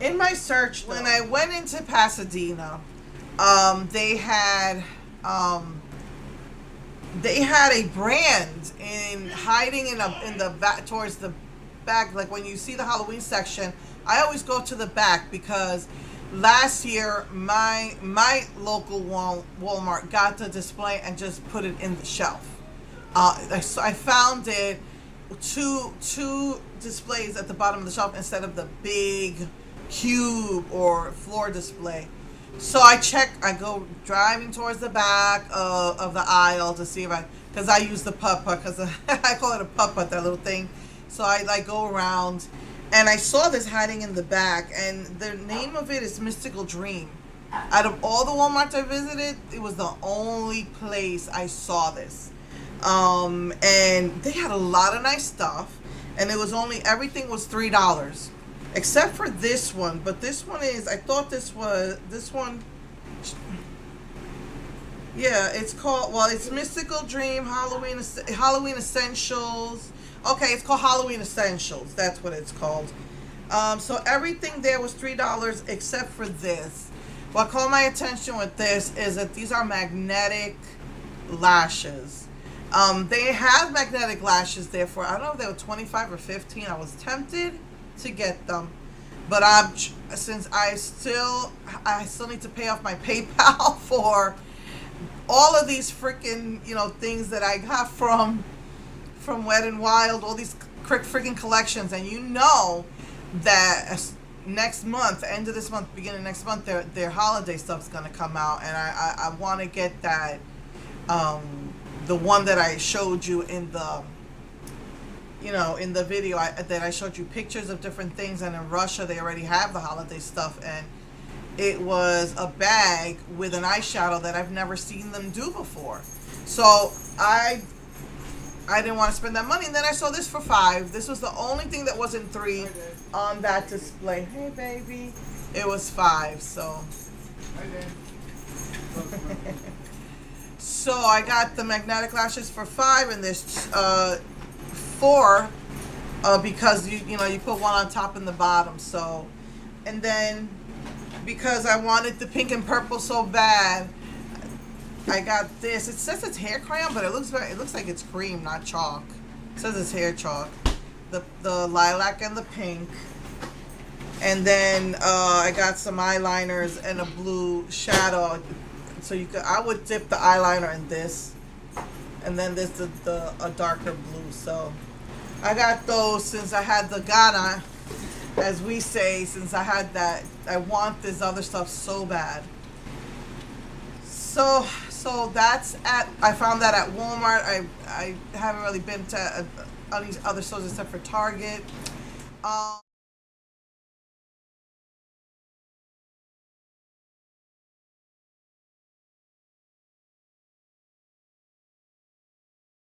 In my search, when I went into Pasadena, they had a brand in hiding in the back towards the back. Like when you see the Halloween section, I always go to the back because last year my local Walmart got the display and just put it in the shelf. I found it two displays at the bottom of the shelf instead of the big cube or floor display. So I go driving towards the back of the aisle to see if because I use the putt-putt, because I call it a putt-putt, that little thing. So I like go around, and I saw this hiding in the back, and the name of it is Mystical Dream. Out of all the Walmarts I visited, it was the only place I saw this. And they had a lot of nice stuff, and it was everything was $3. Except for this one, but this one is, I thought this one, yeah, it's called, well, it's Mystical Dream Halloween Essentials. Okay, it's called Halloween Essentials. That's what it's called. So everything there was $3 except for this. What caught my attention with this is that these are magnetic lashes. They have magnetic lashes there for, I don't know if they were 25 or 15. I was tempted to get them, but since I still need to pay off my PayPal for all of these freaking things that I got from Wet n Wild, all these freaking collections, and that next month, end of this month, beginning of next month, their holiday stuff's gonna come out, and I want to get that the one that I showed you in the in the video that I showed you pictures of different things, and in Russia they already have the holiday stuff, and it was a bag with an eyeshadow that I've never seen them do before. So I didn't want to spend that money, and then I saw this for $5. This was the only thing that wasn't $3 on that display. Hey baby, it was $5. So so I got the magnetic lashes for $5, and there's 4 because you put one on top and the bottom. So, and then because I wanted the pink and purple so bad, I got this. It says it's hair crayon, but it looks like it's cream, not chalk. It says it's hair chalk. The lilac and the pink, and then I got some eyeliners and a blue shadow. So I would dip the eyeliner in this, and then this a darker blue. So I got those since I had the Ghana, as we say, since I had that. I want this other stuff so bad. So I found that at Walmart. I haven't really been to any other stores except for Target.